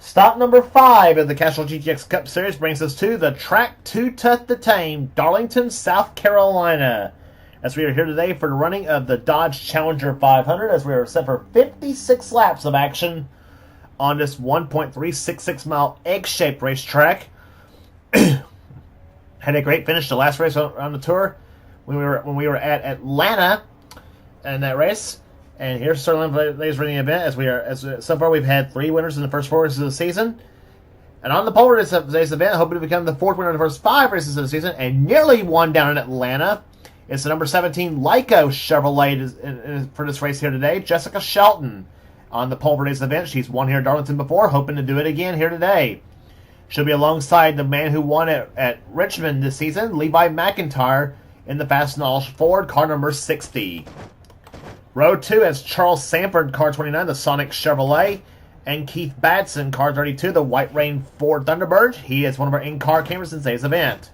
Stop number 5 of the Castrol GTX Cup Series brings us to the track to Tut the Tame, Darlington, South Carolina. As we are here today for the running of the Dodge Challenger 500, as we are set for 56 laps of action on this 1.366 mile egg-shaped racetrack. Had a great finish the last race on the tour when we were at Atlanta in that race. And here's Sterling today's running event. So far we've had 3 winners in the first 4 races of the season. And on the pole race of today's event, hoping to become the 4th winner in the first 5 races of the season, and nearly won down in Atlanta. It's the number 17 Lyco Chevrolet for this race here today, Jessica Shelton. On the pole for today's event, she's won here at Darlington before, hoping to do it again here today. She'll be alongside the man who won at Richmond this season, Levi McIntyre, in the Fastenal Ford, car number 60. Row 2 has Charles Sanford, car 29, the Sonic Chevrolet, and Keith Batson, car 32, the White Rain Ford Thunderbird. He is one of our in-car cameras in today's event.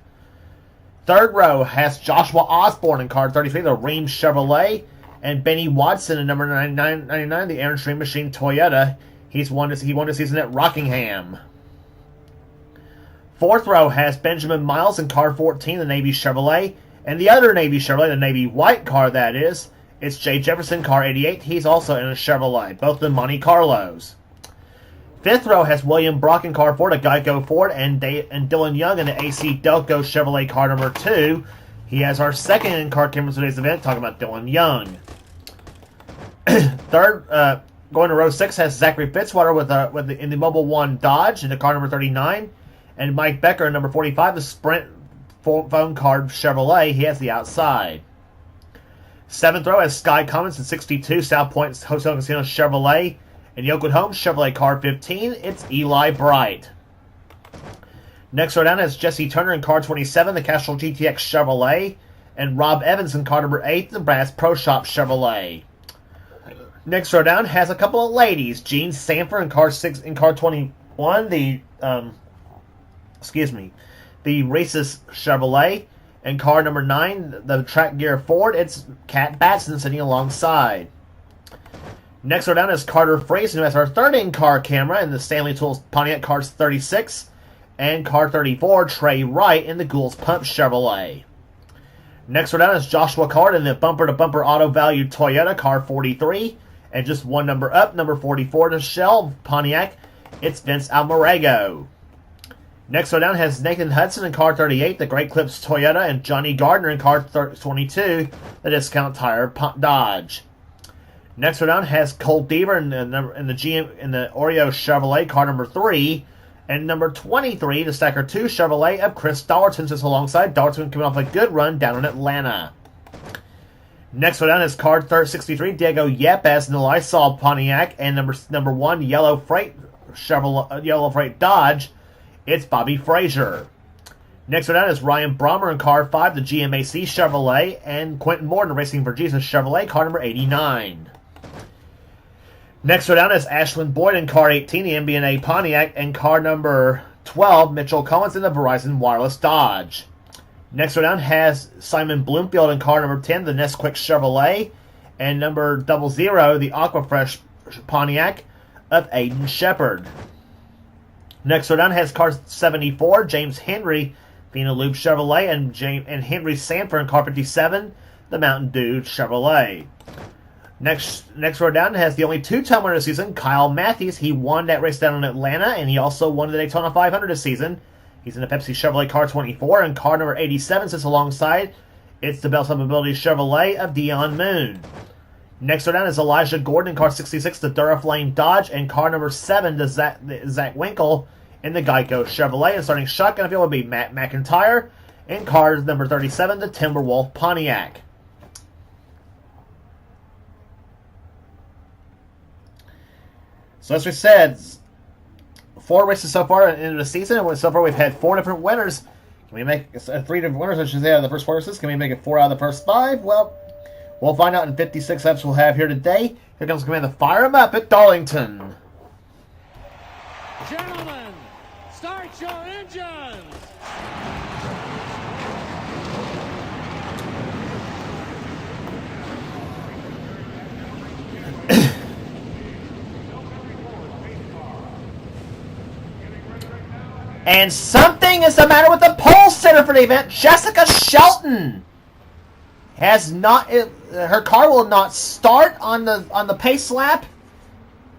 Third row has Joshua Osborne in car 33, the Ream Chevrolet, and Benny Watson in number 99, the Airstream Machine Toyota. He won this season at Rockingham. Fourth row has Benjamin Miles in car 14, the Navy Chevrolet, and the other Navy Chevrolet, the Navy white car that is. It's Jay Jefferson, car 88. He's also in a Chevrolet, both the Monte Carlos. Fifth row has William Brock in car 4, a Geico Ford, and Dylan Young in the AC Delco Chevrolet, car number 2. He has our second in-car camera for today's event, talking about Dylan Young. Third, going to row 6 has Zachary Fitzwater in the Mobile One Dodge in the car number 39, and Mike Becker in number 45, the Sprint phone card Chevrolet. He has the outside. Seventh row has Sky Commons in 62, South Point Hotel and Casino Chevrolet, and Yokohama Home Chevrolet car 15. It's Eli Bright. Next row down has Jesse Turner in car 27, the Castrol GTX Chevrolet, and Rob Evans in car number 8, the Brass Pro Shop Chevrolet. Next row down has a couple of ladies, Jean Sanford in car 21, the Races Chevrolet, and car number 9, the Track Gear Ford. It's Kat Batson sitting alongside. Next row down is Carter Friesen, who has our third in-car camera in the Stanley Tools Pontiac Cars 36, and car 34, Trey Wright in the Gould's Pump Chevrolet. Next row down is Joshua Card in the bumper-to-bumper auto-valued Toyota, car 43, and just one number up, number 44, the Shell Pontiac. It's Vince Almarego. Next row down has Nathan Hudson in car 38, the Great Clips Toyota, and Johnny Gardner in car 22, the Discount Tire Dodge. Next row down has Cole Deaver in the Oreo Chevrolet, car number 3, and number 23, the Stacker 2 Chevrolet of Chris Dallerton, sits alongside Dallerton, coming off a good run down in Atlanta. Next row down is car 63, Diego Yepes in the Lysol Pontiac, and number 1 Yellow Freight Dodge. It's Bobby Frazier. Next row down is Ryan Brommer in car 5, the GMAC Chevrolet, and Quentin Moore in the Racing for Jesus Chevrolet, car number 89. Next row down is Ashlyn Boyd in car 18, the MB&A Pontiac, and car number 12, Mitchell Collins in the Verizon Wireless Dodge. Next row down has Simon Bloomfield in car number 10, the Nesquik Chevrolet, and number 00, the Aquafresh Pontiac of Aiden Shepard. Next row down has car 74, James Henry, being a Loop Chevrolet, and Henry Sanford in car 57, the Mountain Dew Chevrolet. Next row down has the only 2-time winner this season, Kyle Matthews. He won that race down in Atlanta, and he also won the Daytona 500 this season. He's in the Pepsi Chevrolet car 24, and car number 87 sits alongside. It's the Bells of Mobility Chevrolet of Dion Moon. Next row down is Elijah Gordon in car 66, the Duraflame Dodge, and car number 7, the Zach Winkle in the Geico Chevrolet. And starting shotgun field will be Matt McIntyre, and car number 37, the Timberwolf Pontiac. So as we said, 4 races so far into the season, and so far we've had 4 different winners. Can we make 3 different winners, I should say, out of the first 4 races? Can we make it 4 out of the first 5? Well, we'll find out in 56 laps we'll have here today. Here comes Commander Fire 'em Up at Darlington. Gentlemen, start your engines! And something is the matter with the pole sitter for the event. Jessica Shelton has not. Her car will not start on the pace lap,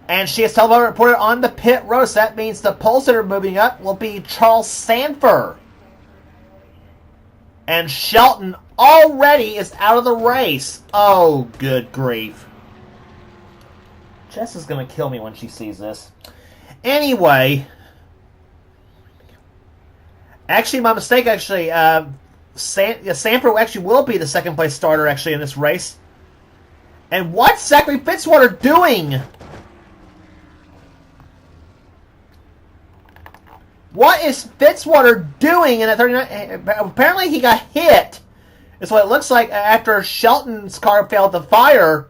and she has television reported on the pit road. So that means the pole sitter moving up will be Charles Sanford. And Shelton already is out of the race. Oh, good grief. Jess is going to kill me when she sees this. Anyway. Actually, my mistake, actually. Sanford actually will be the second place starter, actually, in this race. And what's Zachary Fitzwater doing? What is Fitzwater doing in that 39? Apparently he got hit. It's what it looks like after Shelton's car failed to fire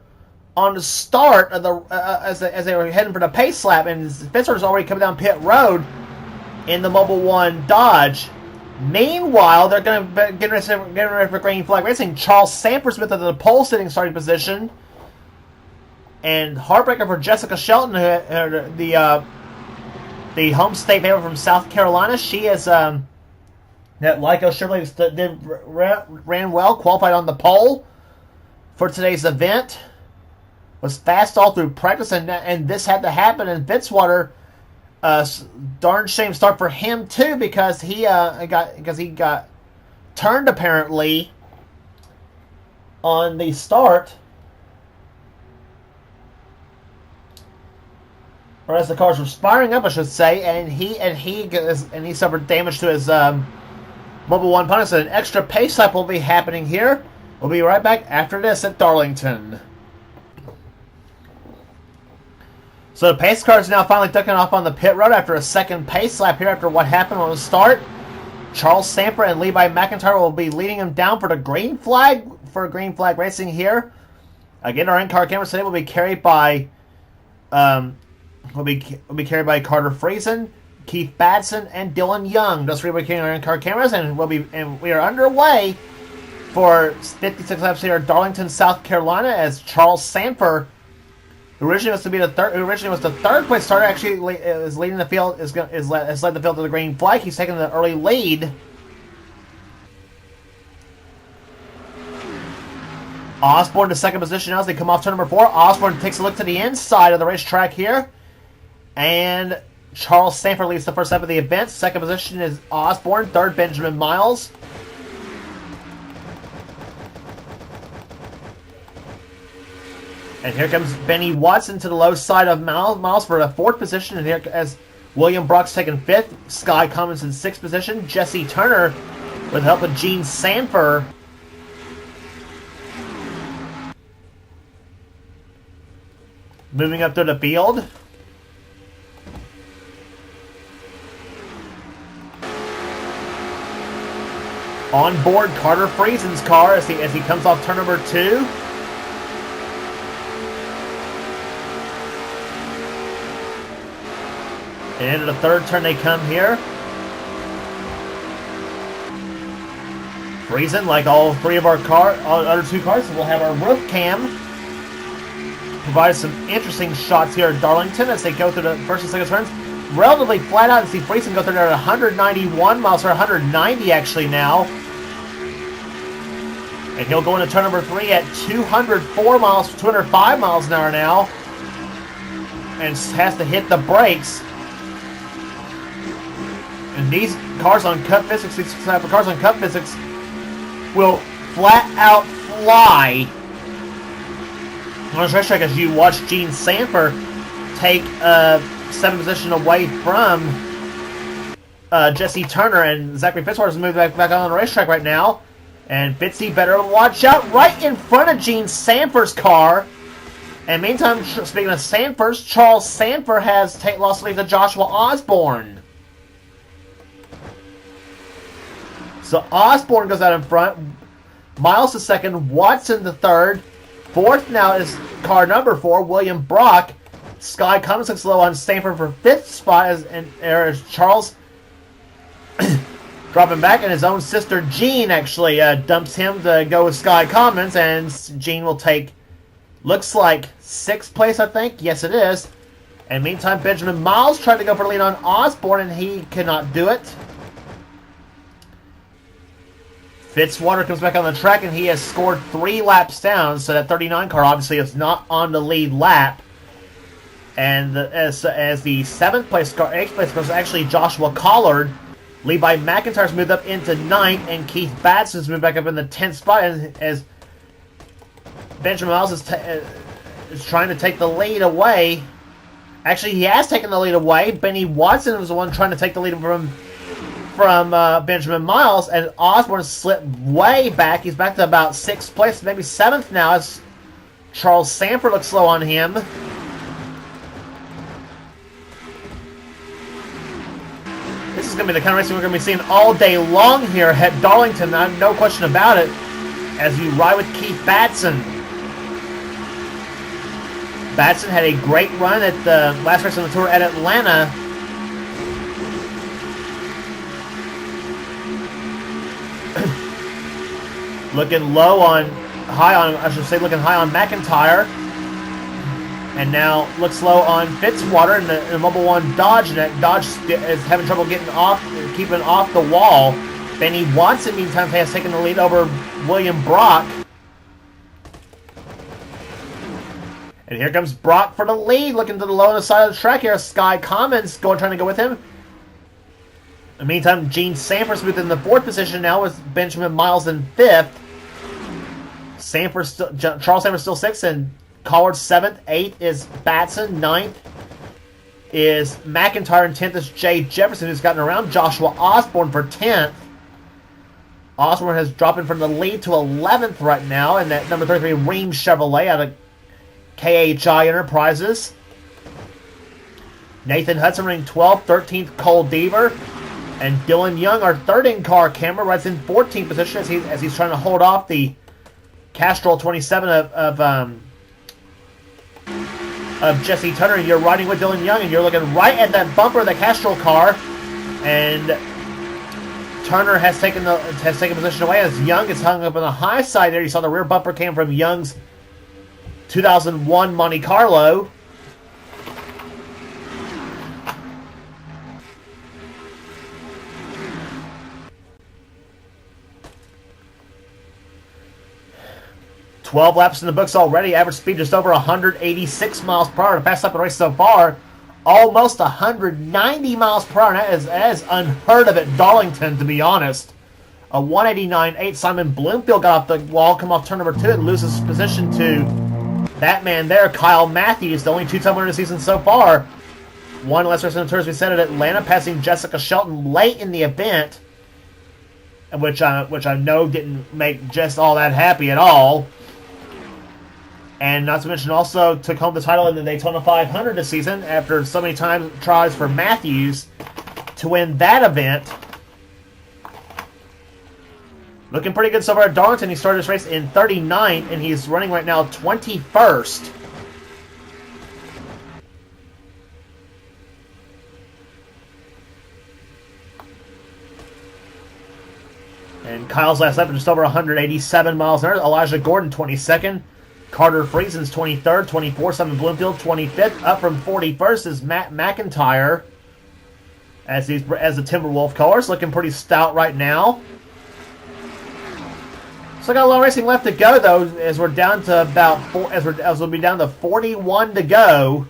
on the start of the as they were heading for the pace lap, and Fitzwater's already coming down pit road in the Mobil 1 Dodge. Meanwhile, they're going to get ready for green flag racing. Charles Sanford's with the pole sitting starting position, and heartbreaker for Jessica Shelton, the home state favorite from South Carolina. She is that Lyco Chevrolet ran well, qualified on the pole for today's event. Was fast all through practice, and this had to happen. And Fitzwater, darn shame start for him too, because he got turned apparently on the start. Or as the cars were firing up, I should say, and he suffered damage to his Mobil 1 Pony. So an extra pace lap will be happening here. We'll be right back after this at Darlington. So the pace car is now finally ducking off on the pit road after a second pace lap here after what happened on the start. Charles Sanford and Levi McIntyre will be leading him down for the green flag racing here. Again, our in-car cameras today will be carried by will be carried by Carter Friesen, Keith Badson, and Dylan Young. Those three will be carrying our in-car cameras, and we are underway for 56 laps here at Darlington, South Carolina, as Charles Sanford, who originally was the third place starter, actually is leading the field. Has led the field to the green flag. He's taking the early lead. Osborne to second position now as they come off turn number 4. Osborne takes a look to the inside of the racetrack here. And Charles Sanford leads the first lap of the event. Second position is Osborne. Third, Benjamin Miles. And here comes Benny Watson to the low side of Miles for the fourth position. And here as William Brock's taking fifth. Sky Cummins in sixth position. Jesse Turner with the help of Gene Sanford moving up through the field. On board Carter Friesen's car as he comes off turn number 2. And into the third turn they come here. Friesen, like all three of our other two cars, will have our roof cam. Provides some interesting shots here at Darlington as they go through the first and second turns. Relatively flat out to see Friesen go through there at 191 miles, or 190 actually now. And he'll go into turn number 3 at 205 miles an hour now. And has to hit the brakes. And these cars on cut physics, these cars on cut physics will flat out fly on this racetrack as you watch Gene Sanford take 7th position away from Jesse Turner, and Zachary Fitzwater is moving back on the racetrack right now. And Fitzy better watch out right in front of Gene Sanford's car. And meantime, speaking of Sanford's, Charles Sanford has lost lead to Joshua Osborne. So Osborne goes out in front. Miles to second. Watson to third. Fourth now is car number 4, William Brock. Sky Cummins looks low on Sanford for 5th spot as Charles dropping back, and his own sister Jean actually dumps him to go with Sky Cummins, and Jean will take, looks like 6th place, I think. Yes, it is. And meantime, Benjamin Miles tried to go for the lead on Osborne, and he cannot do it. Fitzwater comes back on the track, and he has scored 3 laps down, so that 39 car obviously is not on the lead lap. And as the 7th place car, 8th place car is actually Joshua Collard. Levi McIntyre's moved up into 9th, and Keith Batson's moved back up in the 10th spot, as Benjamin Miles is trying to take the lead away. Actually, he has taken the lead away. Benny Watson was the one trying to take the lead from Benjamin Miles, and Osborne slipped way back. He's back to about 6th place, maybe 7th now, as Charles Sanford looks slow on him. This is going to be the kind of racing we're going to be seeing all day long here at Darlington, no question about it, as you ride with Keith Batson. Batson had a great run at the last race on the tour at Atlanta. Looking high on McIntyre. And now looks low on Fitzwater in the Mobile One Dodge. And that Dodge is having trouble keeping off the wall. Benny Watson, meantime, has taken the lead over William Brock. And here comes Brock for the lead, looking to the low on the side of the track here. Sky Commons trying to go with him. In the meantime, Gene Sanford's within the 4th position now with Benjamin Miles in 5th. Charles Sanford's still 6th, and Collard 7th. 8th is Batson. 9th is McIntyre, and 10th is Jay Jefferson, who's gotten around Joshua Osborne for 10th. Osborne has dropped in from the lead to 11th right now, and that number 33 Ream Chevrolet out of KHI Enterprises. Nathan Hudson running 12th, 13th Cole Deaver, and Dylan Young, our third in-car camera, rides in 14th position as he's trying to hold off the Castrol 27 of Jesse Turner. You're riding with Dylan Young, and you're looking right at that bumper of the Castrol car, and Turner has taken position away as Young is hung up on the high side there. You saw the rear bumper came from Young's 2001 Monte Carlo. "12 laps in the books already. Average speed just over 186 miles per hour. The fastest lap of the race so far, almost 190 miles per hour. And that is unheard of at Darlington, to be honest. A 189.8. Simon Bloomfield got off the wall, come off turn number 2, and loses position to that man there, Kyle Matthews, the only 2-time winner of the season so far. One less race in the tour, as we said, at Atlanta, passing Jessica Shelton late in the event, which I know didn't make Jess all that happy at all. And not to mention also took home the title in the Daytona 500 this season after so many tries for Matthews to win that event. Looking pretty good so far at Darlington. He started this race in 39th, and he's running right now 21st. And Kyle's last lap just over 187 miles an hour. Elijah Gordon 22nd. Carter Friesen's 23rd. 24th, Simon Bloomfield 25th. Up from 41st is Matt McIntyre as the Timberwolf colors. Looking pretty stout right now. Still got a lot of racing left to go, though, as we're down to about as we'll be down to 41 to go.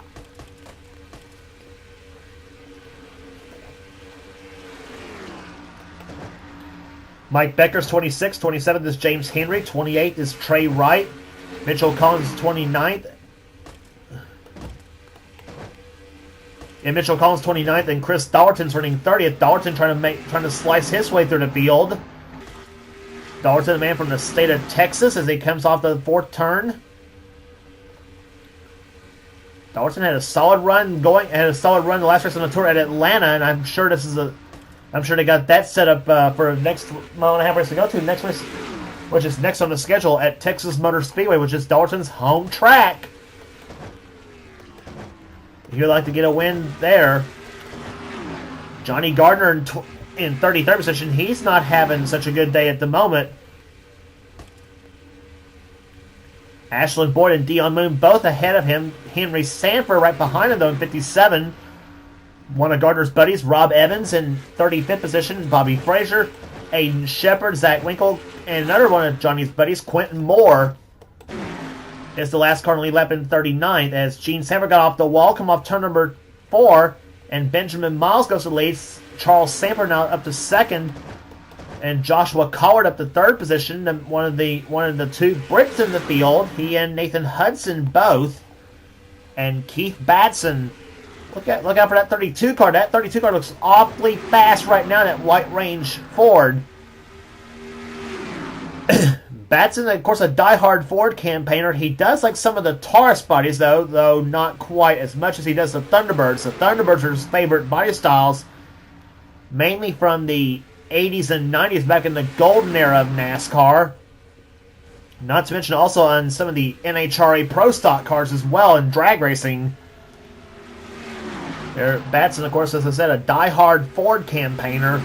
Mike Becker's 26th, 27th is James Henry, 28th is Trey Wright, Mitchell Collins 29th. And Mitchell Collins 29th, and Chris Dallerton's running 30th. Dallerton trying to slice his way through the field. Dallerton, a man from the state of Texas, as he comes off the 4th turn. Dallerton had a solid run the last race on the tour at Atlanta, and I'm sure they got that set up for the next mile and a half race to go to. Next race, which is next on the schedule at Texas Motor Speedway, which is Dallerton's home track. If you'd like to get a win there, Johnny Gardner in 33rd position. He's not having such a good day at the moment. Ashland Boyd and Dion Moon both ahead of him. Henry Sanford right behind him, though, in 57. One of Gardner's buddies, Rob Evans, in 35th position. Bobby Frazier, Aiden Shepard, Zach Winkle, and another one of Johnny's buddies, Quentin Moore, is the last car in the lead lap in 39th. As Gene Sanford got off the wall, come off turn number 4, and Benjamin Miles goes to the lead. Charles Sanford now up to 2nd, and Joshua Collard up to 3rd position. One of the two Brits in the field. He and Nathan Hudson both, and Keith Batson. Look out for that 32 car. That 32 car looks awfully fast right now, that White Range Ford. Batson, of course, a die-hard Ford campaigner. He does like some of the Taurus bodies, though not quite as much as he does the Thunderbirds. The Thunderbirds are his favorite body styles, mainly from the 80s and 90s, back in the golden era of NASCAR. Not to mention also on some of the NHRA Pro Stock cars as well in drag racing. Batson, of course, as I said, a die-hard Ford campaigner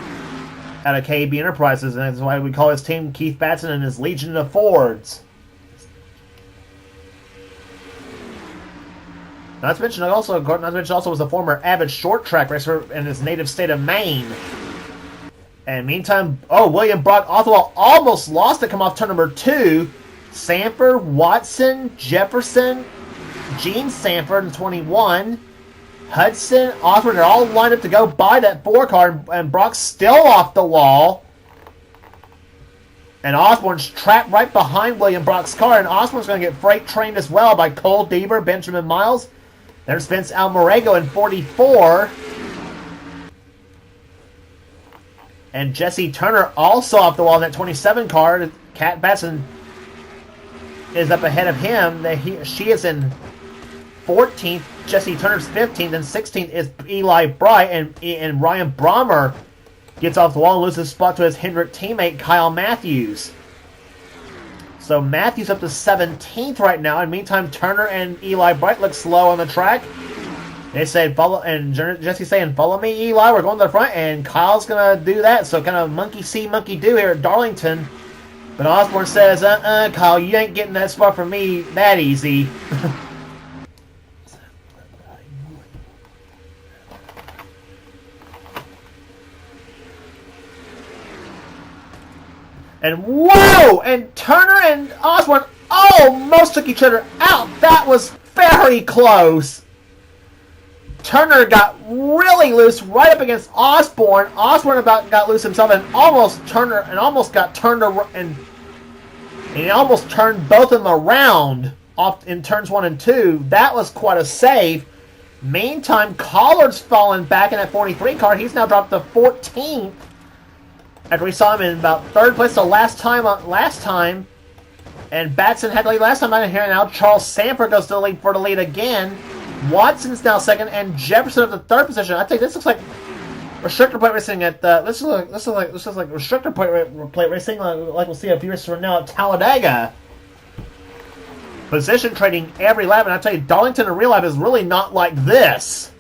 out of KB Enterprises, and that's why we call his team Keith Batson and his Legion of Fords. Not to mention also was a former avid short track racer in his native state of Maine. And meantime, William Brock Othwell almost lost it, come off turn number 2. Sanford, Watson, Jefferson, Gene Sanford in 21. Hudson, Osborne are all lined up to go by that 4 car, and Brock's still off the wall. And Osborne's trapped right behind William Brock's car, and Osborne's going to get freight trained as well by Cole Deaver, Benjamin Miles. There's Vince Almarego in 44. And Jesse Turner also off the wall in that 27 car. Kat Batson is up ahead of him. She is in 14th. Jesse Turner's 15th, and 16th is Eli Bright, and Ryan Brommer gets off the wall and loses spot to his Hendrick teammate Kyle Matthews. So Matthews up to 17th right now, and meantime Turner and Eli Bright look slow on the track. They say follow, and Jesse's saying, "Follow me, Eli. We're going to the front," and Kyle's gonna do that. So kind of monkey see, monkey do here at Darlington. But Osborne says, Kyle, you ain't getting that spot from me that easy." And whoa! And Turner and Osborne almost took each other out. That was very close. Turner got really loose right up against Osborne. Osborne about got loose himself and almost got turned around, and he almost turned both of them around off in turns 1 and 2. That was quite a save. Meantime, Collard's fallen back in that 43 car. He's now dropped to 14th. After we saw him in about 3rd place the last time, and Batson had the lead last time. I didn't hear it now. Charles Sanford goes to the lead for the lead again. Watson's now 2nd, and Jefferson at the 3rd position. I think this looks like restrictor plate racing at this looks like restrictor plate racing like we'll see a few years from now at Talladega. Position trading every lap, and I tell you, Darlington in real life is really not like this.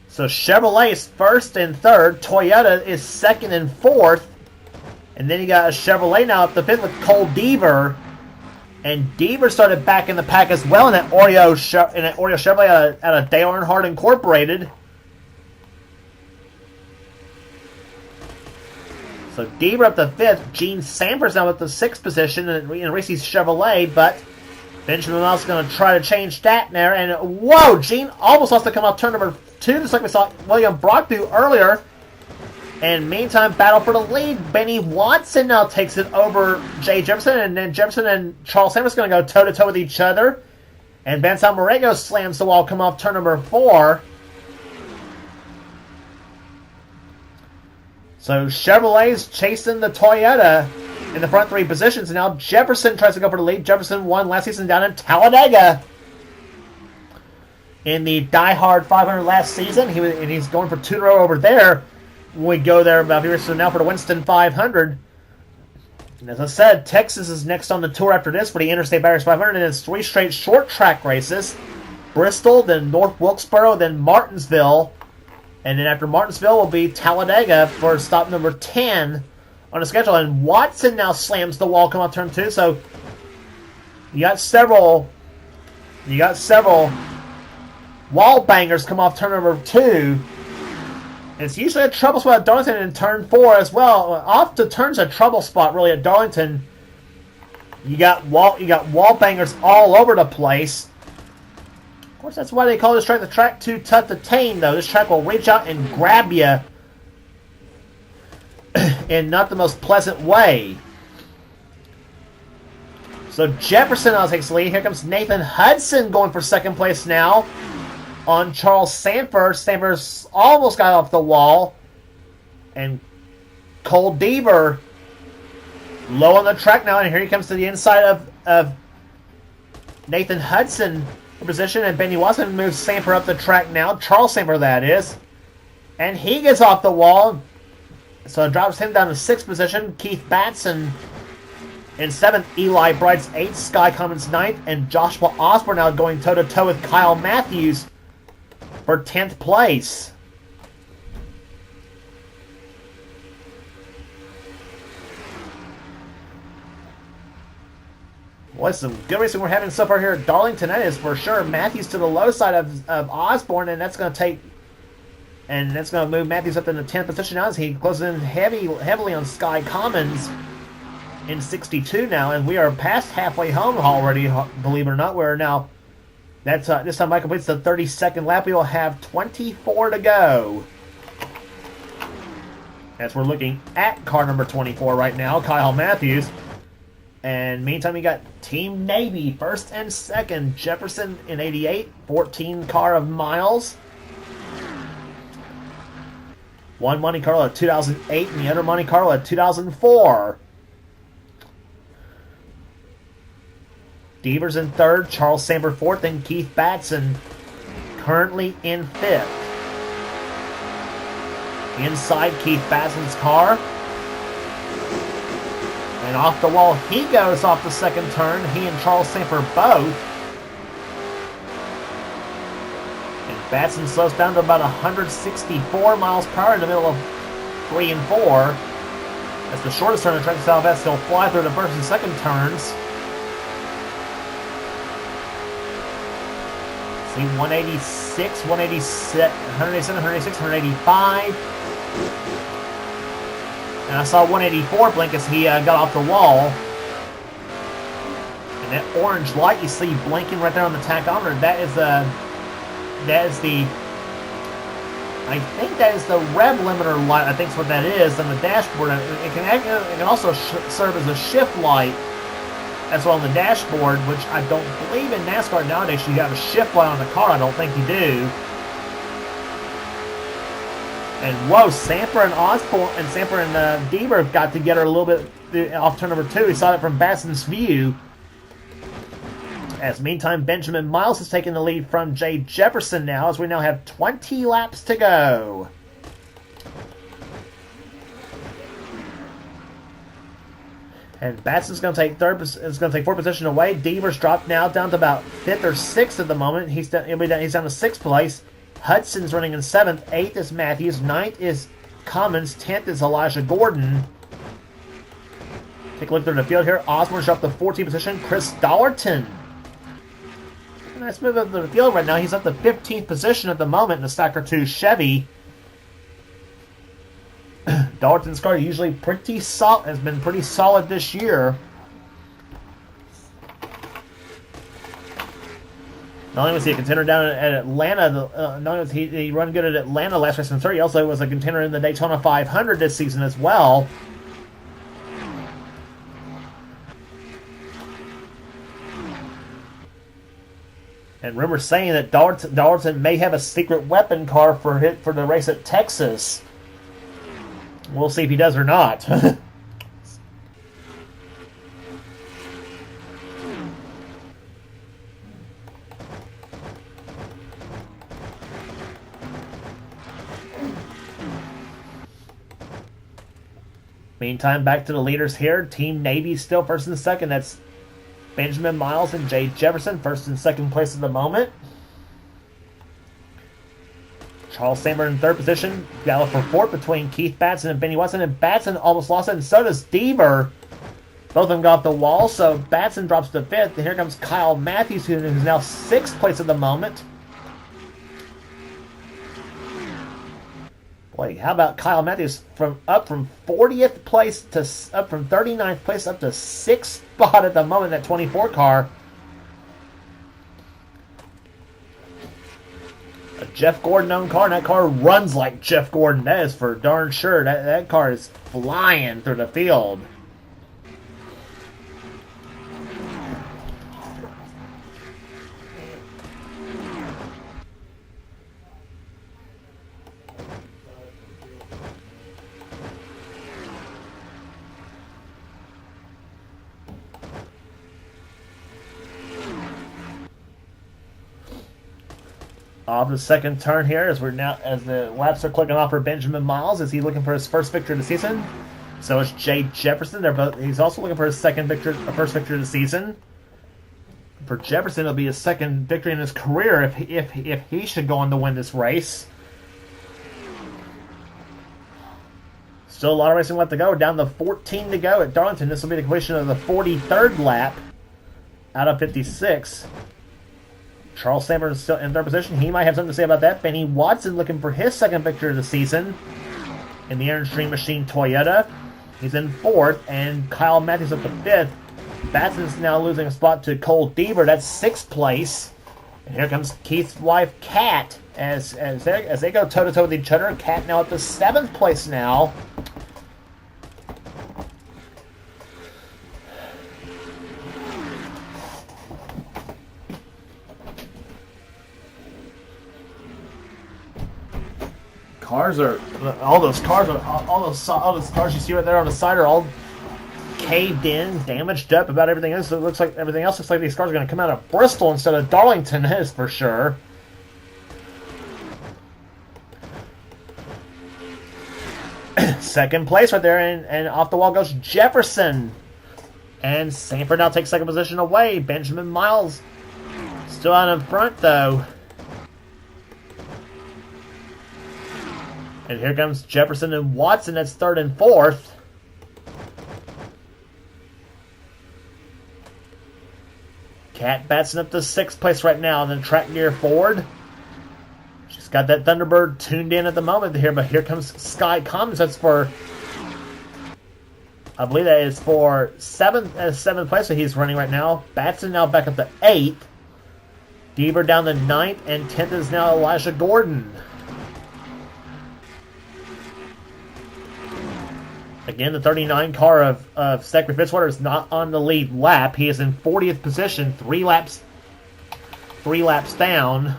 So Chevrolet is 1st and 3rd. Toyota is 2nd and 4th. And then you got a Chevrolet now up the 5th with Cole Deaver. And Deaver started back in the pack as well in that Oreo Chevrolet out of Dale Earnhardt Incorporated. So Deaver up the 5th. Gene Sanford's now at the 6th position in Reese's Chevrolet, but Benjamin Miles is going to try to change that there. And whoa, Gene almost lost to come off turn number 2, just like we saw William Brock do earlier. And meantime, battle for the lead. Benny Watson now takes it over Jay Jefferson, and then Jefferson and Charles Sanders going to go toe-to-toe with each other. And Vince Almarego slams the wall, come off turn number 4. So Chevrolet's chasing the Toyota in the front 3 positions. And now Jefferson tries to go for the lead. Jefferson won last season down in Talladega in the Die Hard 500 last season. He's going for 2 in a row over there. We go there about here, so now for the Winston 500. And as I said, Texas is next on the tour after this for the Interstate Barriers 500, and it's 3 straight short track races. Bristol, then North Wilkesboro, then Martinsville. And then after Martinsville will be Talladega for stop number 10 on the schedule. And Watson now slams the wall coming off turn 2. So you got several wall bangers come off turn number 2. It's usually a trouble spot at Darlington in turn 4 as well. Off the turn's a trouble spot really at Darlington. You got wall bangers all over the place. Of course, that's why they call this track the track too tough to tame, though. This track will reach out and grab you in not the most pleasant way. So Jefferson now takes the lead. Here comes Nathan Hudson going for second place now on Charles Sanford. Sanford's almost got off the wall. And Cole Deaver low on the track now. And here he comes to the inside of Nathan Hudson in position. And Benny Watson moves Sanford up the track now. Charles Sanford, that is. And he gets off the wall. So it drops him down to 6th position. Keith Batson in 7th. Eli Bright's 8th. Sky Commons 9th. And Joshua Osborne now going toe-to-toe with Kyle Matthews for 10th place. Boy, some good racing we're having so far here at Darlington. That is for sure. Matthews to the low side of Osborne, and that's going to move Matthews up in the 10th position now as he closes in heavily on Sky Commons in 62 now, and we are past halfway home already. Believe it or not, we're now. This time Mike completes the 32nd lap. We will have 24 to go. As we're looking at car number 24 right now, Kyle Matthews. And meantime, we got Team Navy, 1st and 2nd. Jefferson in 88, 14 car of miles. One Monte Carlo at 2008 and the other Monte Carlo at 2004. Devers in 3rd, Charles Sanford 4th, and Keith Batson currently in 5th. Inside Keith Batson's car. And off the wall he goes off the 2nd turn. He and Charles Sanford both. And Batson slows down to about 164 miles per hour in the middle of 3 and 4. That's the shortest turn of the track southwest. He'll fly through the 1st and 2nd turns. See, 186, 187, 186, 185. And I saw 184 blink as he got off the wall. And that orange light you see blinking right there on the tachometer, I think that is the rev limiter light. I think is what that is on the dashboard. It can also serve as a shift light as well on the dashboard, which I don't believe in NASCAR nowadays you have a shift light on the car. I don't think you do. And whoa, Sanford and Osborne and Sanford and Deaver got together a little bit off turn number 2. We saw that from Batson's view. As meantime, Benjamin Miles has taken the lead from Jay Jefferson now, as we now have 20 laps to go. And Batson's going to take 4th position away. Deaver's dropped now down to about 5th or 6th at the moment. He's down to 6th place. Hudson's running in 7th. 8th is Matthews. 9th is Commons. 10th is Elijah Gordon. Take a look through the field here. Osborne's dropped to 14th position. Chris Dollerton. Nice move up the field right now. He's up to 15th position at the moment in the Stacker 2 Chevy. Dollerton's car usually has been pretty solid this year. Not only was he a contender down at Atlanta, not only was he run good at Atlanta last race in 30, he also was a contender in the Daytona 500 this season as well. And rumors saying that Dollerton may have a secret weapon car for the race at Texas. We'll see if he does or not. Meantime, back to the leaders here. Team Navy still 1st and 2nd. That's Benjamin Miles and Jay Jefferson, 1st and 2nd place at the moment. Charles Sandberg in third position. Battle for fourth between Keith Batson and Benny Watson. And Batson almost lost it, and so does Deaver. Both of them got off the wall, so Batson drops to fifth. And here comes Kyle Matthews, who's now sixth place at the moment. Boy, how about Kyle Matthews up from 40th place to up from 39th place up to sixth spot at the moment in that 24 car. A Jeff Gordon-owned car, and that car runs like Jeff Gordon. That is for darn sure. That car is flying through the field. Off the second turn here, as the laps are clicking off for Benjamin Miles. Is he looking for his first victory of the season? So is Jay Jefferson. He's also looking for his first victory of the season. For Jefferson, it'll be his second victory in his career if he should go on to win this race. Still a lot of racing left to go. Down to 14 to go at Darlington. This will be the completion of the 43rd lap out of 56. Charles Sandberg is still in third position. He might have something to say about that. Benny Watson looking for his second victory of the season in the Airstream Machine Toyota. He's in fourth, and Kyle Matthews up to fifth. Batson's now losing a spot to Cole Deaver. That's sixth place. And here comes Keith's wife, Kat, as they go toe-to-toe with each other. Kat now up to seventh place now. All those cars you see right there on the side are all caved in, damaged up. About everything else, looks like these cars are going to come out of Bristol instead of Darlington, is for sure. Second place right there, and off the wall goes Jefferson, and Sanford now takes second position away. Benjamin Miles still out in front though. And here comes Jefferson and Watson. That's third and fourth. Kat Batson up to sixth place right now. And then Track Gear Ford. She's got that Thunderbird tuned in at the moment here. But here comes Sky Commons. That's for, I believe that is for seventh place that he's running right now. Batson now back up to eighth. Deaver down to ninth. And 10th is now Elijah Gordon. Again, the 39 car of Zachary Fitzwater is not on the lead lap. He is in 40th position, three laps down.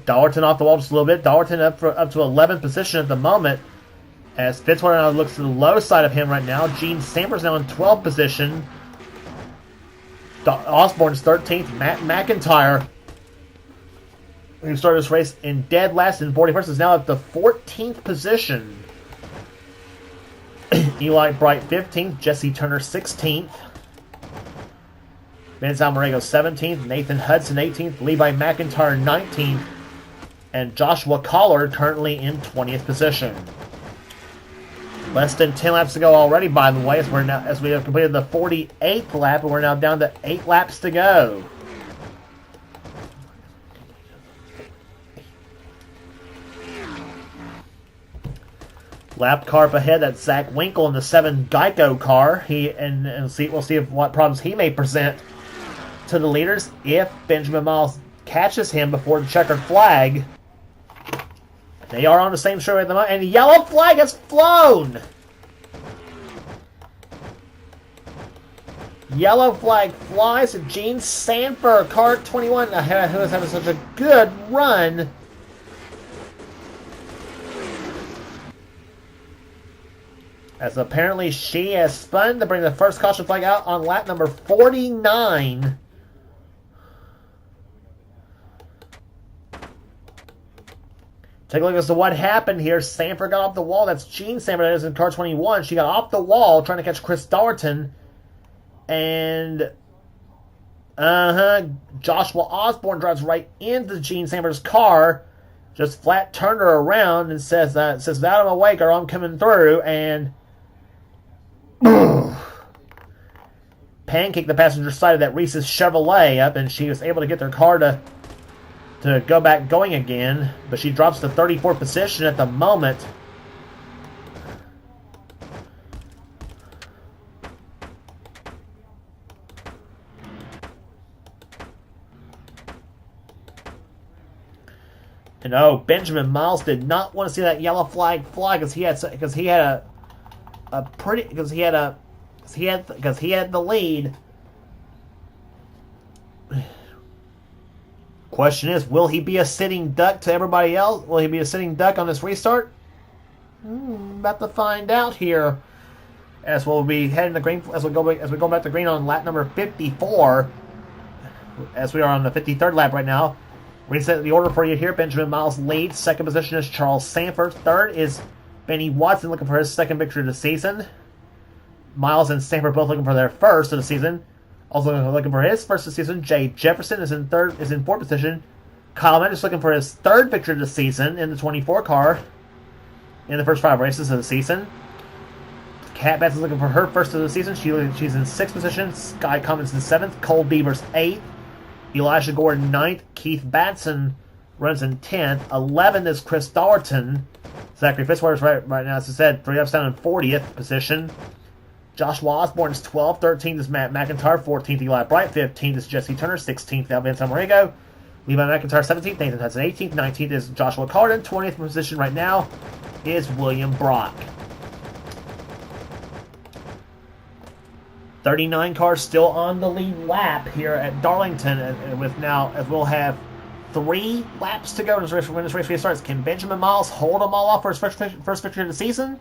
Dollarton off the wall just a little bit. Dollarton up to 11th position at the moment, as Fitzwater now looks to the low side of him right now. Gene Samper's now in 12th position. Osborne's 13th. Matt McIntyre, who started this race in dead last in 41st, is now at the 14th position. Eli Bright 15th, Jesse Turner 16th, Ben Almarego 17th, Nathan Hudson 18th, Levi McIntyre 19th, and Joshua Collard currently in 20th position. Less than 10 laps to go already, by the way, as we have completed the 48th lap, and we're now down to 8 laps to go. Lap car up ahead, that's Zach Winkle in the 7 Geico car. We'll see what problems he may present to the leaders if Benjamin Miles catches him before the checkered flag. They are on the same straightaway at the moment, and the yellow flag has flown. Yellow flag flies to Gene Sanford, car 21, who is having such a good run. As apparently she has spun to bring the first caution flag out on lap number 49. Take a look as to what happened here. Sanford got off the wall. That's Gene Sanford. That is in car 21. She got off the wall trying to catch Chris Dollarton. And Joshua Osborne drives right into Gene Samper's car, just flat turned her around and says out of my way, girl, I'm coming through, and pancake the passenger side of that Reese's Chevrolet up, and she was able to get their car to go back going again, but she drops to 34th position at the moment. And Benjamin Miles did not want to see that yellow flag fly because he had the lead. Question is, will he be a sitting duck to everybody else? Will he be a sitting duck on this restart? About to find out here. As we'll be heading to green, as we go back to green on lap number 54, as we are on the 53rd lap right now. Reset the order for you here. Benjamin Miles leads. Second position is Charles Sanford. Third is Benny Watson, looking for his second victory of the season. Miles and Sanford both looking for their first of the season. Also looking for his first of the season. Jay Jefferson is in fourth position. Kyle Mendes looking for his third victory of the season in the 24 car in the first 5 races of the season. Kat Batts is looking for her first of the season. She's in sixth position. Sky Cummins in seventh. Cole Beavers eighth. Elijah Gordon 9th. Keith Batson runs in 10th. 11th is Chris Dallerton. Zachary Fitzwater's right now, as I said, 3 laps down in 40th position. Joshua Osborne is 12th. 13th is Matt McIntyre. 14th, Eli Bright. 15th is Jesse Turner. 16th, Alvin Samarigo. Levi McIntyre 17th. Nathan Hudson 18th. 19th is Joshua Carden. 20th position right now is William Brock. 39 cars still on the lead lap here at Darlington, with now, as we'll have 3 laps to go when this race restarts. Can Benjamin Miles hold them all off for his first victory of the season?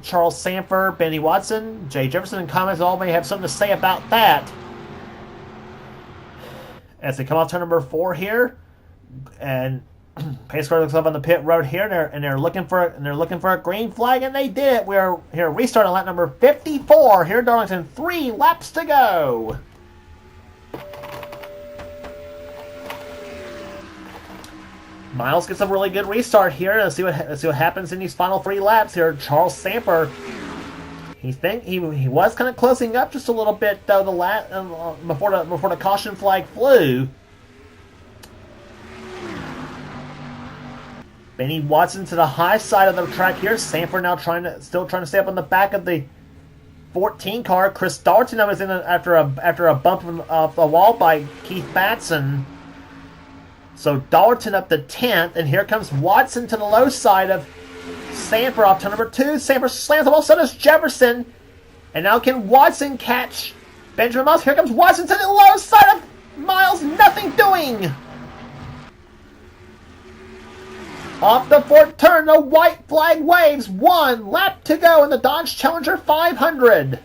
Charles Sanford, Benny Watson, Jay Jefferson, and comments all may have something to say about that. As they come off turn number 4 here, and pace car looks up on the pit road here, and they're looking for a green flag, and they did it. We are here restarting lap number 54 here at Darlington. 3 laps to go. Miles gets a really good restart here. Let's see what happens in these final 3 laps here. Charles Samper, he was kind of closing up just a little bit though before the caution flag flew. Benny Watson to the high side of the track here. Sanford now still trying to stay up on the back of the 14 car. Chris Dalton was in after a bump off the wall by Keith Batson. So Dalton up to 10th, and here comes Watson to the low side of Sanford off turn number 2. Sanford slams the wall, so does Jefferson. And now can Watson catch Benjamin Miles? Here comes Watson to the low side of Miles. Nothing doing. Off the 4th turn, the white flag waves. 1 lap to go in the Dodge Challenger 500.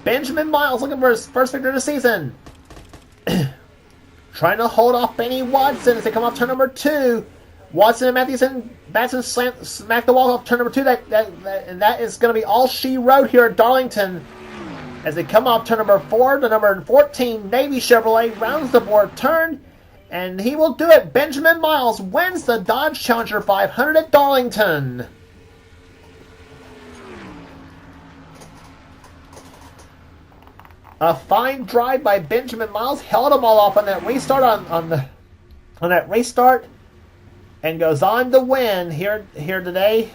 Benjamin Miles looking for his first victory of the season. Trying to hold off Benny Watson as they come off turn number 2. Watson and Batson smack the wall off turn number 2. And that is going to be all she wrote here at Darlington. As they come off turn number 4, the number 14 Navy Chevrolet rounds the board turn. And he will do it. Benjamin Miles wins the Dodge Challenger 500 at Darlington. A fine drive by Benjamin Miles. Held them all off on that restart on that restart, and goes on to win here today.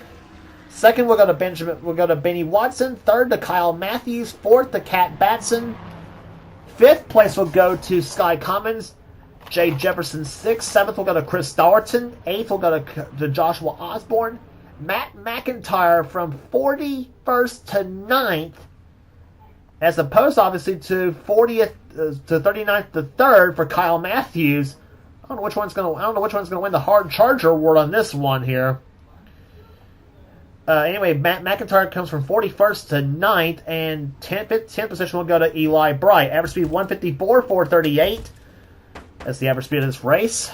Second, we'll go to Benny Watson. Third to Kyle Matthews. Fourth to Kat Batson. Fifth place will go to Sky Commons. Jay Jefferson 6th. 7th will go to Chris Dallerton. 8th will go to Joshua Osborne. Matt McIntyre from 41st to 9th. As opposed, obviously, to 40th to 39th to 3rd for Kyle Matthews. I don't know which one's gonna win the hard charger award on this one here. Anyway, Matt McIntyre comes from 41st to 9th, and 10th position will go to Eli Bright. Average speed 154, 438. That's the average speed of this race.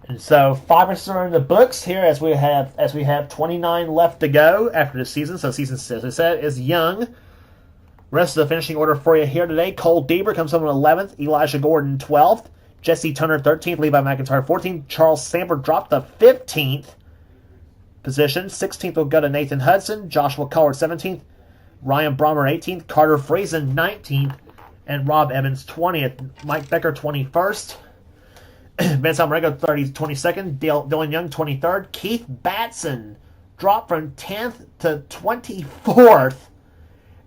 And so 5 races are in the books here as we have 29 left to go after the season. So season, as I said, is young. Rest of the finishing order for you here today. Cole Deaver comes home in 11th. Elijah Gordon 12th. Jesse Turner 13th. Levi McIntyre 14th. Charles Sanford dropped to 15th position. 16th will go to Nathan Hudson. Joshua Collard 17th. Ryan Brommer 18th. Carter Friesen 19th. And Rob Evans 20th. Mike Becker 21st. Vince Almerego 22nd. Dylan Young 23rd. Keith Batson dropped from 10th to 24th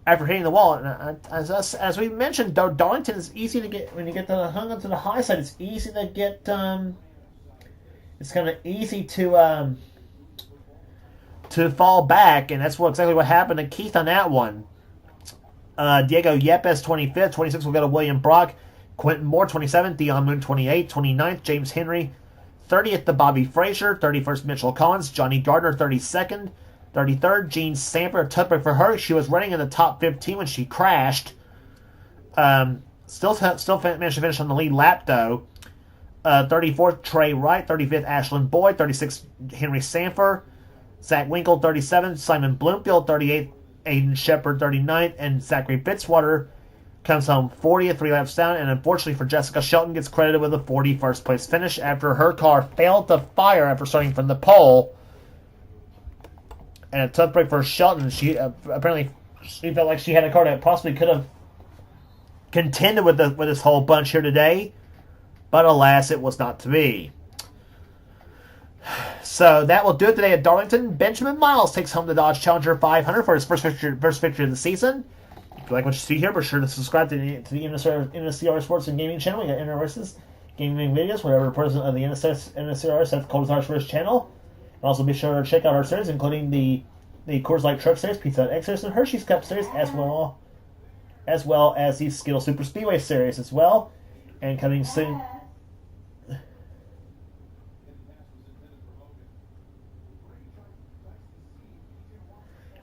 after hitting the wall. And as we mentioned, though, Darlington is easy to get when you get hung up to the high side. It's easy to get. It's kind of easy to fall back, and that's exactly what happened to Keith on that one. Diego Yepes 25th, 26th will go to William Brock. Quentin Moore, 27th. Dion Moon, 28th. 29th, James Henry. 30th to Bobby Frazier. 31st, Mitchell Collins. Johnny Gardner, 32nd. 33rd, Jean Samper. A tough break for her. She was running in the top 15 when she crashed. Still managed to finish on the lead lap, though. 34th, Trey Wright. 35th, Ashlyn Boyd. 36th, Henry Sanford. Zach Winkle, 37th. Simon Bloomfield, 38th. Aiden Shepard, 39th. And Zachary Fitzwater comes home 40th, 3 laps down, and unfortunately for Jessica Shelton, gets credited with a 41st place finish after her car failed to fire after starting from the pole. And a tough break for Shelton. She apparently felt like she had a car that possibly could have contended with this whole bunch here today, but alas, it was not to be. So that will do it today at Darlington. Benjamin Miles takes home the Dodge Challenger 500 for his first victory of the season. If you like what you see here, be sure to subscribe to the NNSCRA Sports and Gaming channel. We got NRS's gaming videos, whatever the president of the NNSCRA Seth Coulthard's for his channel. And also be sure to check out our series, including the Coors Light Truck Series, Pizza Hut X Series, and Hershey's Cup Series, as well as the Skittle Super Speedway Series as well. And coming soon.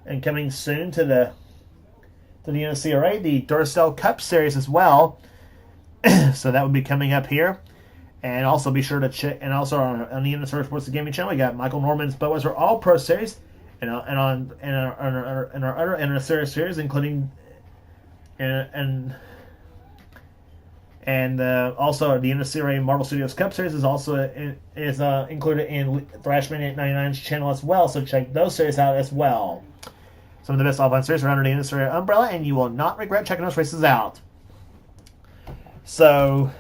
And coming soon to the NNSCRA, the Duracell Cup Series as well. So that will be coming up here. And also be sure to check. And also on the NNSCRA Sports Gaming channel, we got Michael Norman's Budweiser All Pro Series, and our other NNSCRA series, including and also the NNSCRA Marvel Studios Cup Series is also included in Thrashman 899's channel as well. So check those series out as well. Some of the best offline series are under the NNSCRA umbrella, and you will not regret checking those races out. So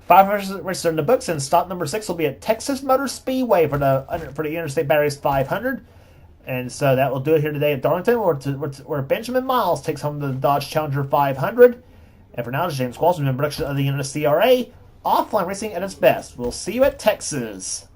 5 races are in the books, and stop number 6 will be at Texas Motor Speedway for the Interstate Batteries 500. And so that will do it here today at Darlington, where Benjamin Miles takes home the Dodge Challenger 500. And for now, this is James Qualls, in production of the NNSCRA, offline racing at its best. We'll see you at Texas.